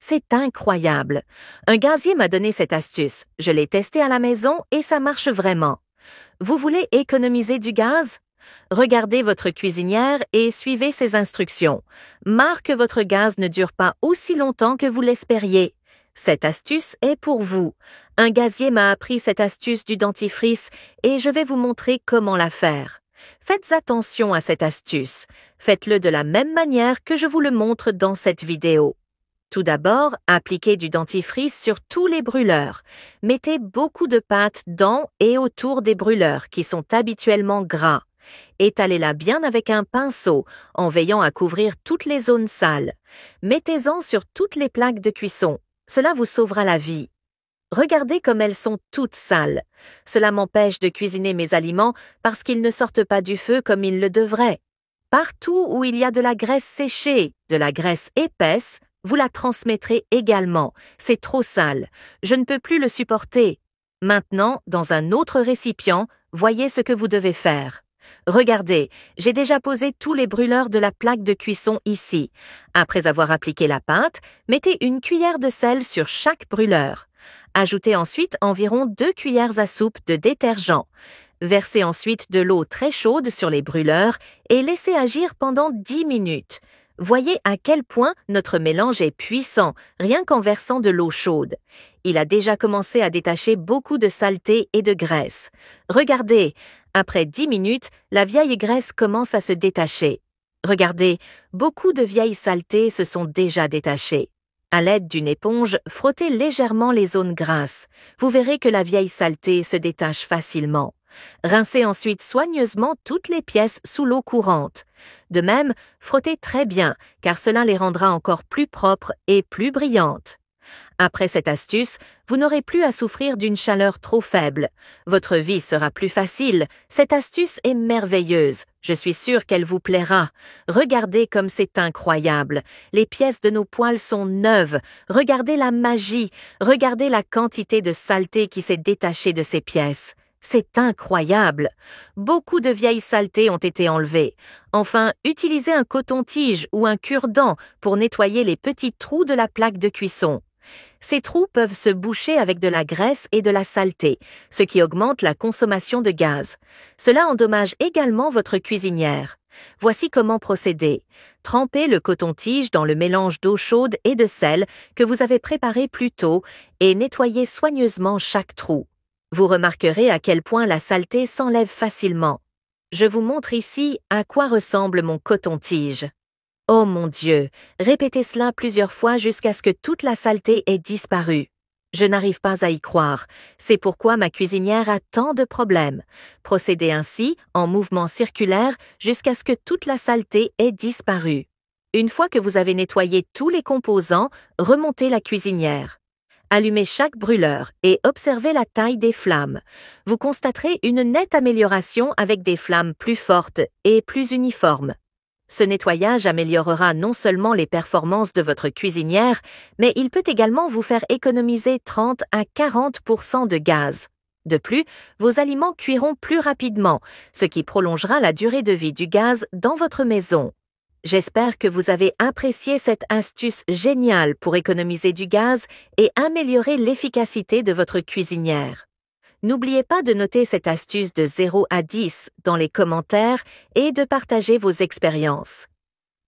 C'est incroyable. Un gazier m'a donné cette astuce. Je l'ai testée à la maison et ça marche vraiment. Vous voulez économiser du gaz? Regardez votre cuisinière et suivez ses instructions. Marque que votre gaz ne dure pas aussi longtemps que vous l'espériez. Cette astuce est pour vous. Un gazier m'a appris cette astuce du dentifrice et je vais vous montrer comment la faire. Faites attention à cette astuce. Faites-le de la même manière que je vous le montre dans cette vidéo. Tout d'abord, appliquez du dentifrice sur tous les brûleurs. Mettez beaucoup de pâte dans et autour des brûleurs qui sont habituellement gras. Étalez-la bien avec un pinceau en veillant à couvrir toutes les zones sales. Mettez-en sur toutes les plaques de cuisson. Cela vous sauvera la vie. Regardez comme elles sont toutes sales. Cela m'empêche de cuisiner mes aliments parce qu'ils ne sortent pas du feu comme ils le devraient. Partout où il y a de la graisse séchée, de la graisse épaisse, vous la transmettrez également. C'est trop sale. Je ne peux plus le supporter. Maintenant, dans un autre récipient, voyez ce que vous devez faire. Regardez, j'ai déjà posé tous les brûleurs de la plaque de cuisson ici. Après avoir appliqué la pâte, mettez une cuillère de sel sur chaque brûleur. Ajoutez ensuite environ 2 cuillères à soupe de détergent. Versez ensuite de l'eau très chaude sur les brûleurs et laissez agir pendant 10 minutes. Voyez à quel point notre mélange est puissant, rien qu'en versant de l'eau chaude. Il a déjà commencé à détacher beaucoup de saleté et de graisse. Regardez, après 10 minutes, la vieille graisse commence à se détacher. Regardez, beaucoup de vieilles saletés se sont déjà détachées. À l'aide d'une éponge, frottez légèrement les zones grasses. Vous verrez que la vieille saleté se détache facilement. Rincez ensuite soigneusement toutes les pièces sous l'eau courante. De même, frottez très bien, car cela les rendra encore plus propres et plus brillantes. Après cette astuce, vous n'aurez plus à souffrir d'une chaleur trop faible. Votre vie sera plus facile. Cette astuce est merveilleuse. Je suis sûre qu'elle vous plaira. Regardez comme c'est incroyable. Les pièces de nos poêles sont neuves. Regardez la magie. Regardez la quantité de saleté qui s'est détachée de ces pièces. C'est incroyable. Beaucoup de vieilles saletés ont été enlevées. Enfin, utilisez un coton-tige ou un cure-dent pour nettoyer les petits trous de la plaque de cuisson. Ces trous peuvent se boucher avec de la graisse et de la saleté, ce qui augmente la consommation de gaz. Cela endommage également votre cuisinière. Voici comment procéder. Trempez le coton-tige dans le mélange d'eau chaude et de sel que vous avez préparé plus tôt et nettoyez soigneusement chaque trou. Vous remarquerez à quel point la saleté s'enlève facilement. Je vous montre ici à quoi ressemble mon coton-tige. Oh mon Dieu, répétez cela plusieurs fois jusqu'à ce que toute la saleté ait disparu. Je n'arrive pas à y croire. C'est pourquoi ma cuisinière a tant de problèmes. Procédez ainsi, en mouvement circulaire, jusqu'à ce que toute la saleté ait disparu. Une fois que vous avez nettoyé tous les composants, remontez la cuisinière. Allumez chaque brûleur et observez la taille des flammes. Vous constaterez une nette amélioration avec des flammes plus fortes et plus uniformes. Ce nettoyage améliorera non seulement les performances de votre cuisinière, mais il peut également vous faire économiser 30 à 40% de gaz. De plus, vos aliments cuiront plus rapidement, ce qui prolongera la durée de vie du gaz dans votre maison. J'espère que vous avez apprécié cette astuce géniale pour économiser du gaz et améliorer l'efficacité de votre cuisinière. N'oubliez pas de noter cette astuce de 0 à 10 dans les commentaires et de partager vos expériences.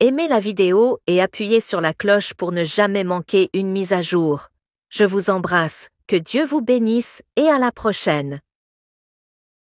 Aimez la vidéo et appuyez sur la cloche pour ne jamais manquer une mise à jour. Je vous embrasse, que Dieu vous bénisse et à la prochaine.